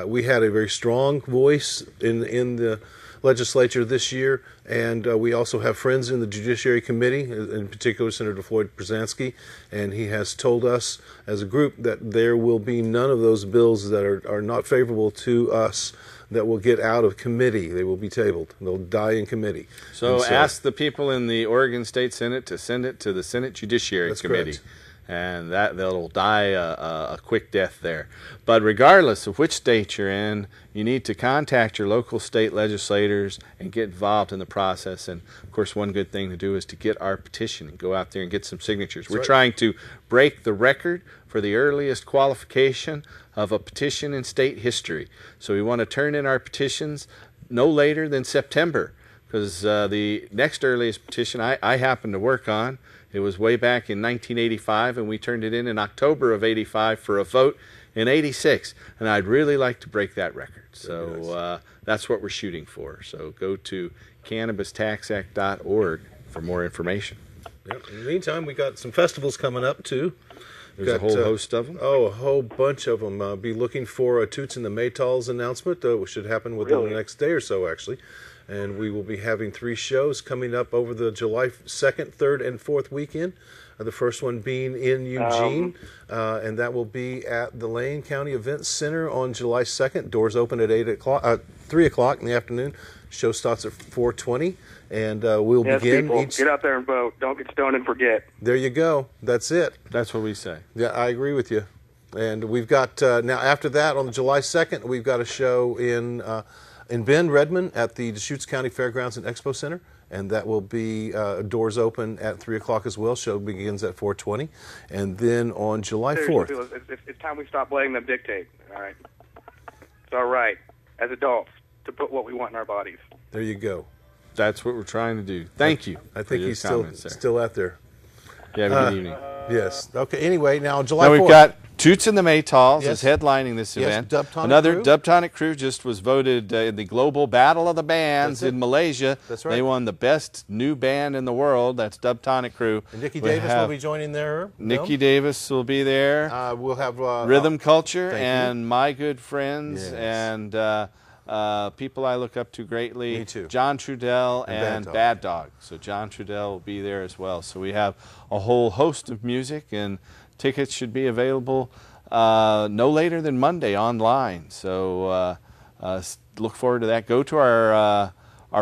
we had a very strong voice in the legislature this year, and we also have friends in the Judiciary Committee, in particular Senator Floyd Brzezinski, and he has told us as a group that there will be none of those bills that are not favorable to us that will get out of committee. They will be tabled. They'll die in committee. So ask the people in the Oregon State Senate to send it to the Senate Judiciary Committee. Correct. And they'll die a quick death there. But regardless of which state you're in, you need to contact your local state legislators and get involved in the process. And of course, one good thing to do is to get our petition and go out there and get some signatures. We're trying to break the record for the earliest qualification of a petition in state history. So we want to turn in our petitions no later than September, because the next earliest petition I happen to work on, it was way back in 1985, and we turned it in October of 85 for a vote in 86. And I'd really like to break that record. So that's what we're shooting for. So go to cannabistaxact.org for more information. Yep. In the meantime, we got some festivals coming up, too. There's a whole host of them? Oh, a whole bunch of them. Be looking for a Toots and the Maytals announcement, which should happen within the next day or so, actually. and we will be having 3 shows coming up over the July 2nd, 3rd, and 4th weekend. The first one being in Eugene, and that will be at the Lane County Events Center on July 2nd. Doors open at 3 o'clock in the afternoon. Show starts at 4:20, and we'll begin. People, get out there and vote. Don't get stoned and forget. There you go. That's it. That's what we say. Yeah, I agree with you. And we've got now after that on July 2nd, we've got a show in Bend, Redmond at the Deschutes County Fairgrounds and Expo Center. And that will be doors open at 3 o'clock as well. Show begins at 4:20. And then on July 4th. It's time we stop letting them dictate. All right. It's all right, as adults, to put what we want in our bodies. There you go. That's what we're trying to do. Thank you. I think he's still out there. Yeah, good evening. Yes. Okay, anyway, now July 4th. Now we've got Toots and the Maytals Yes. is headlining this Yes, event. Dubtonic Another Crew. Dubtonic Crew just was voted in the Global Battle of the Bands That's it. in Malaysia. That's right. They won the best new band in the world. That's Dubtonic Crew. And Nikki We Davis have will be joining there. Nikki Davis will be there. We'll have Rhythm Culture thank you. and My Good Friends Yes. and people I look up to greatly. Me too. John Trudell and Bad Dog. So John Trudell will be there as well. So we have a whole host of music, and tickets should be available no later than Monday online. So look forward to that. Go to our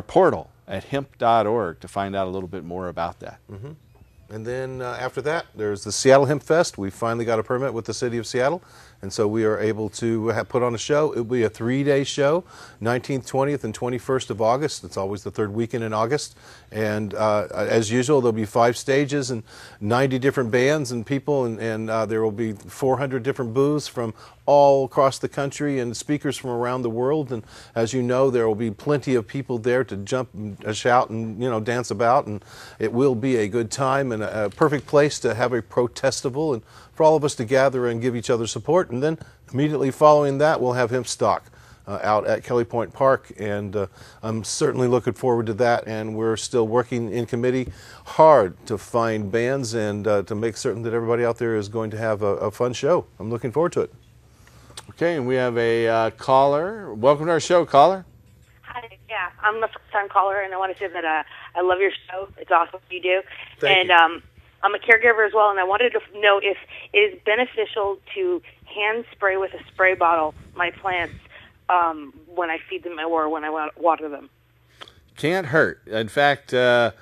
portal at hemp.org to find out a little bit more about that. Mm-hmm. And then after that, there's the Seattle Hemp Fest. We finally got a permit with the City of Seattle, and so we are able to put on a show. It will be a 3-day show, 19th, 20th, and 21st of August. It's always the 3rd weekend in August. And as usual, there'll be 5 stages and 90 different bands and people, and there will be 400 different booths from all across the country and speakers from around the world. And as you know, there will be plenty of people there to jump and shout and dance about, and it will be a good time and a perfect place to have a protestival and for all of us to gather and give each other support. And then immediately following that, we'll have Hemp Stock out at Kelly Point Park, and I'm certainly looking forward to that. And we're still working in committee hard to find bands and to make certain that everybody out there is going to have a fun show. I'm looking forward to it. Okay, and we have a caller. Welcome to our show, caller. Hi, yeah, I'm a first-time caller, and I want to say that I love your show. It's awesome what you do. Thank you. I'm a caregiver as well, and I wanted to know if it is beneficial to hand spray with a spray bottle my plants when I feed them or when I water them. Can't hurt. In fact, they're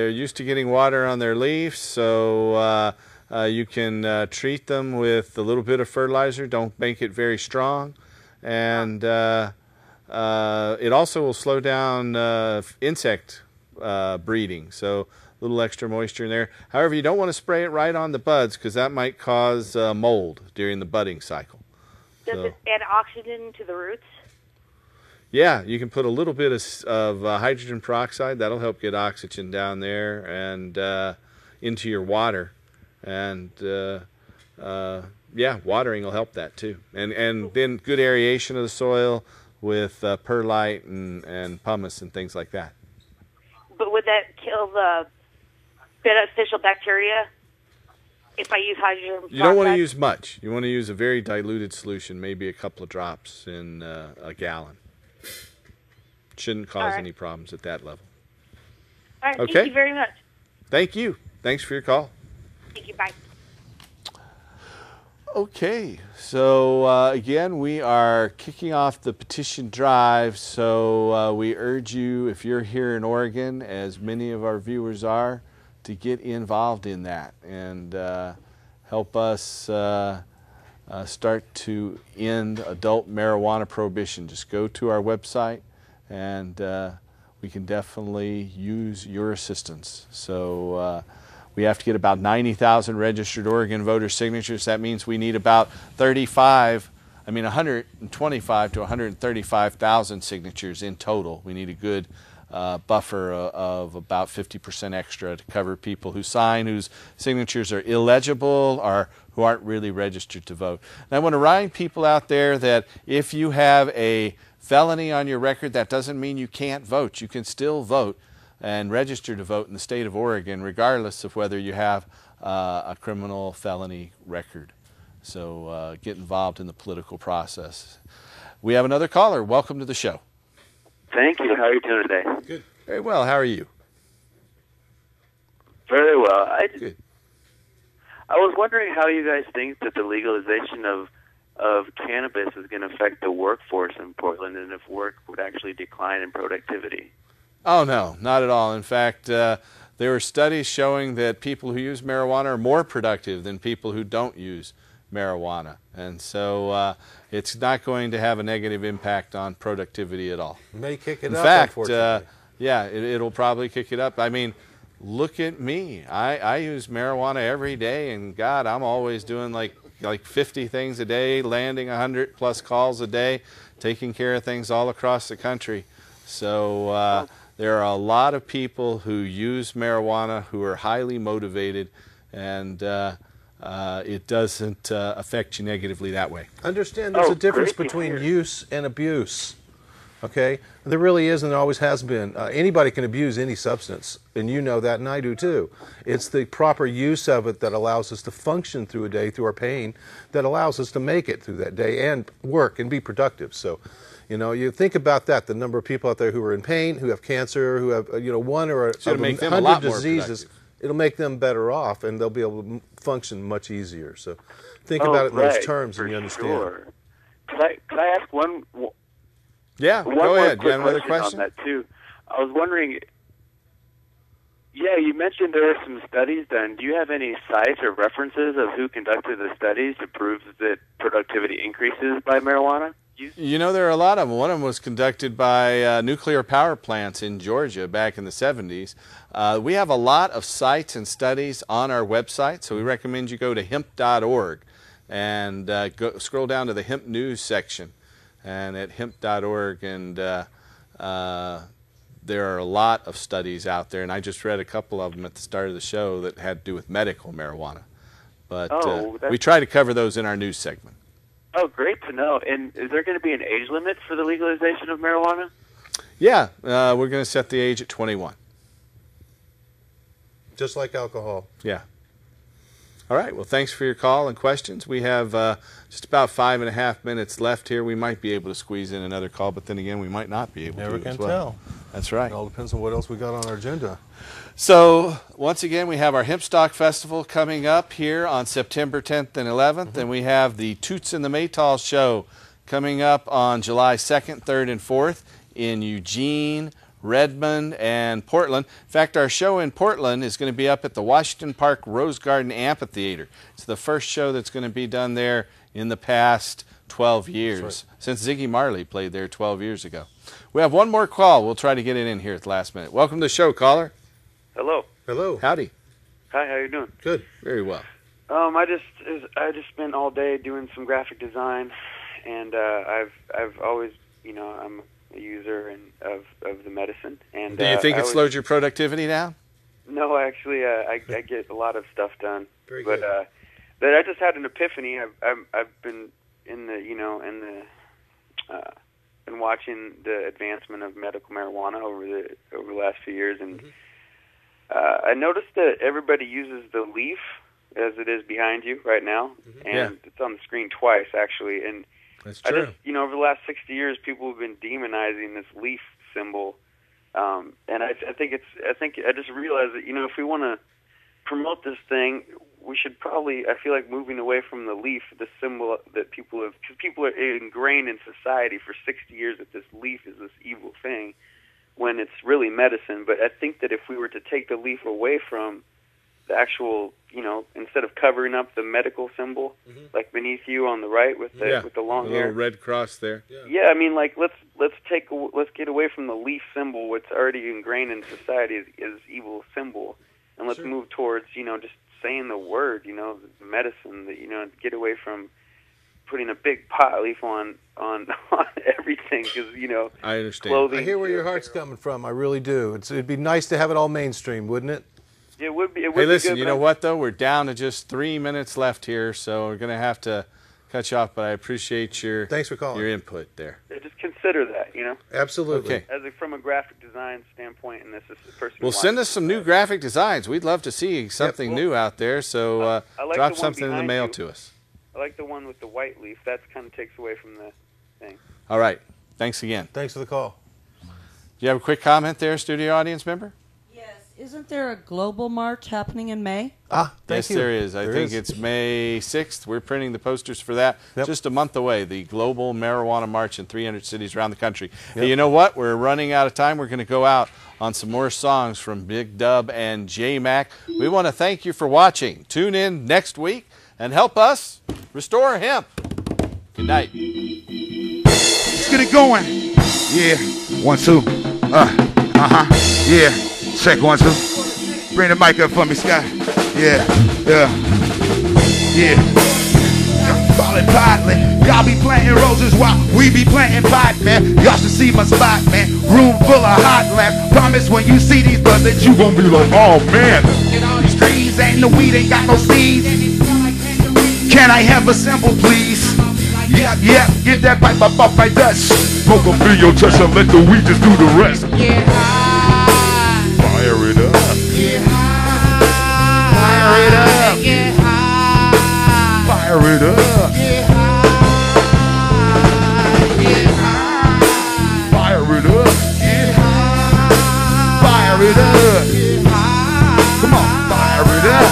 used to getting water on their leaves, so you can treat them with a little bit of fertilizer. Don't make it very strong. And it also will slow down insect breeding, so a little extra moisture in there. However, you don't want to spray it right on the buds because that might cause mold during the budding cycle. Does it add oxygen to the roots? Yeah, you can put a little bit of hydrogen peroxide. That'll help get oxygen down there and into your water. And yeah, watering will help that too. And then good aeration of the soil with perlite and pumice and things like that. But would that kill the beneficial bacteria if I use hydrogen peroxide? You don't want to use much. You want to use a very diluted solution, maybe a couple of drops in a gallon. Shouldn't cause any problems at that level. All right, Okay. thank you very much. Thank you. Thanks for your call. Thank you, bye. Okay, so again, we are kicking off the petition drive, so we urge you, if you're here in Oregon, as many of our viewers are, to get involved in that and help us start to end adult marijuana prohibition. Just go to our website and we can definitely use your assistance. So we have to get about 90,000 registered Oregon voter signatures. That means we need about 125 to 135,000 signatures in total. We need a good buffer of about 50% extra to cover people who sign, whose signatures are illegible or who aren't really registered to vote. And I want to remind people out there that if you have a felony on your record, that doesn't mean you can't vote. You can still vote and register to vote in the state of Oregon, regardless of whether you have a criminal felony record. So get involved in the political process. We have another caller. Welcome to the show. Thank you. How are you doing today? Good. Very well. How are you? Very well. Good. I was wondering how you guys think that the legalization of cannabis is going to affect the workforce in Portland, and if work would actually decline in productivity. Oh, no, not at all. In fact, there are studies showing that people who use marijuana are more productive than people who don't use marijuana. And so it's not going to have a negative impact on productivity at all. It may kick it in up, fact, unfortunately. yeah, it'll probably kick it up. I mean, look at me. I use marijuana every day, and God, I'm always doing like 50 things a day, landing 100+ calls a day, taking care of things all across the country. So there are a lot of people who use marijuana who are highly motivated, and it doesn't affect you negatively that way. Understand there's a difference between use and abuse. Okay? There really is, and there always has been. Anybody can abuse any substance, and you know that, and I do too. It's the proper use of it that allows us to function through a day, through our pain, that allows us to make it through that day and work and be productive. So, you know, you think about that, the number of people out there who are in pain, who have cancer, who have, one or It's gonna make them a 100 lot more diseases. productive. It'll make them better off, and they'll be able to function much easier. So think about it in those terms, and you understand. Sure. Could I ask one? Yeah, one go more ahead. You quick have another question? on that too. I was wondering. Yeah, you mentioned there were some studies done. Do you have any sites or references of who conducted the studies to prove that productivity increases by marijuana use? You know, there are a lot of them. One of them was conducted by nuclear power plants in Georgia back in the 70s. We have a lot of sites and studies on our website, so we recommend you go to hemp.org and scroll down to the hemp news section, and at hemp.org, and there are a lot of studies out there, and I just read a couple of them at the start of the show that had to do with medical marijuana. But we try to cover those in our news segment. Oh, great to know. And is there going to be an age limit for the legalization of marijuana? Yeah, we're going to set the age at 21. Just like alcohol. Yeah. All right. Well, thanks for your call and questions. We have just about 5.5 minutes left here. We might be able to squeeze in another call, but then again, we might not be able Never to can as well. tell. That's right. It all depends on what else we got on our agenda. So, once again, we have our Hemp Stock Festival coming up here on September 10th and 11th, and we have the Toots and the Maytals show coming up on July 2nd, 3rd, and 4th in Eugene, Redmond, and Portland. In fact, our show in Portland is going to be up at the Washington Park Rose Garden Amphitheater. It's the first show that's going to be done there in the past 12 years, since Ziggy Marley played there 12 years ago. We have one more call. We'll try to get it in here at the last minute. Welcome to the show, caller. Hello. Hello. Howdy. Hi, how you doing? Good. Very well. I just spent all day doing some graphic design, and I've always, I'm a user of the medicine. And do you think it slowed your productivity down? No, actually, I get a lot of stuff done. Very good. But I just had an epiphany. I've been been watching the advancement of medical marijuana over the last few years, and I noticed that everybody uses the leaf as it is behind you right now, and it's on the screen twice actually. And that's true. I just, over the last 60 years, people have been demonizing this leaf symbol, and I just realized that if we want to promote this thing, we should probably, I feel like, moving away from the leaf, the symbol that people have, because people are ingrained in society for 60 years that this leaf is this evil thing, when it's really medicine. But I think that if we were to take the leaf away from the actual, instead of covering up the medical symbol, like beneath you on the right with the long hair, little red cross there. Yeah, I mean, like let's get away from the leaf symbol, what's already ingrained in society is evil symbol, and let's move towards just saying the word, medicine. That get away from putting a big pot leaf on everything, because I understand. Clothing, I hear where your heart's coming from. I really do. It'd be nice to have it all mainstream, wouldn't it? It would be. Hey, listen, you know what though? We're down to just 3 minutes left here, so we're going to have to cut you off. But I appreciate your thanks for calling. Your input there. Yeah, just consider that, Absolutely. Okay. From a graphic design standpoint, and this is the person. Well, send us some new graphic designs. We'd love to see something new out there. So I like drop the one something in the behind mail you. to us. I like the one with the white leaf. That kind of takes away from the thing. All right. Thanks again. Thanks for the call. you have a quick comment there, studio audience member? Isn't there a global march happening in May? Yes, there is. I think it's May 6th. We're printing the posters for that. Just a month away, the Global Marijuana March in 300 cities around the country. Hey, you know what? We're running out of time. We're going to go out on some more songs from Big Dub and J-Mac. We want to thank you for watching. Tune in next week and help us restore hemp. Good night. Let's get it going. Yeah. 1, 2. Yeah. Check 1, 2. Bring the mic up for me, Scott. Yeah. Call it partly. Y'all be planting roses while we be planting pot, man. Y'all should see my spot, man. Room full of hot lamps. Promise when you see these buds that you gon' be like, oh man. These trees and the weed ain't got no seeds. Can I have a sample, please? Yeah, get that pipe up off my dust. Smoke up in your chest and let the weed just do the rest. Fire it up. Fire it up. Fire it up. Fire it up. Fire it up. Come on, fire it up.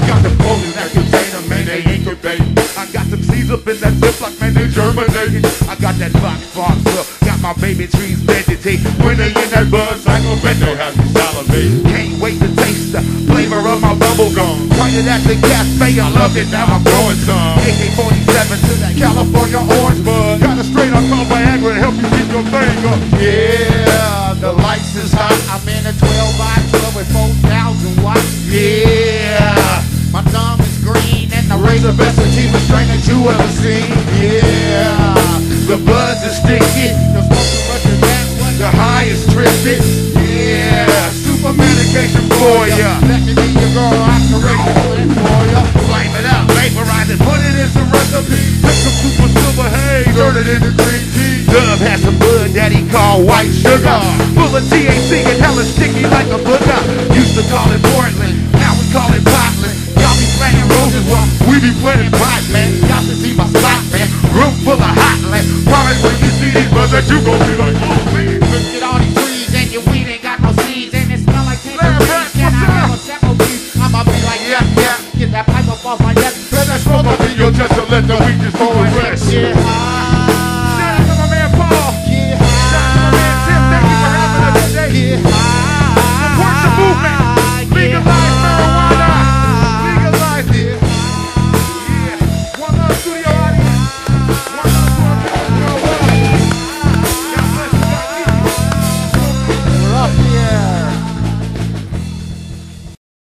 Got the potions that contain them, man, they incubate. I got some seeds up in that ziploc, man, they germinating. I got that box up. Got my baby trees vegetate. When they in that bud cycle, man, they have to salivate. Can't wait to taste the flavor of my bubble gum. Pointed at the cafe, I loved it, now I'm growing some. AK-47 to that California orange bud. Got a straight on called Viagra to help you keep your thing up. Yeah, the lights is hot. I'm in a 12x12 with 4,000 watts. Yeah, my thumb is green and the razor best sativa strain that you ever seen. Yeah, the buzz is sticky. The smoke too much of that, the high is twisted. Yeah, super medication for ya. Let me be your girl, I can raise it for ya. Flame it up, vaporize it, put it in some recipe. Take some super silver haze, turn it into green tea. Dub has some bud that he call white sugar. Full of THC and hella sticky like a booger. Used to call it Portland, now we call it Portland. Y'all be planting roses while we be planting pot, man. Y'all should see my spot, man. Room full of hot land. Promise when you see these buds that you gon' be like,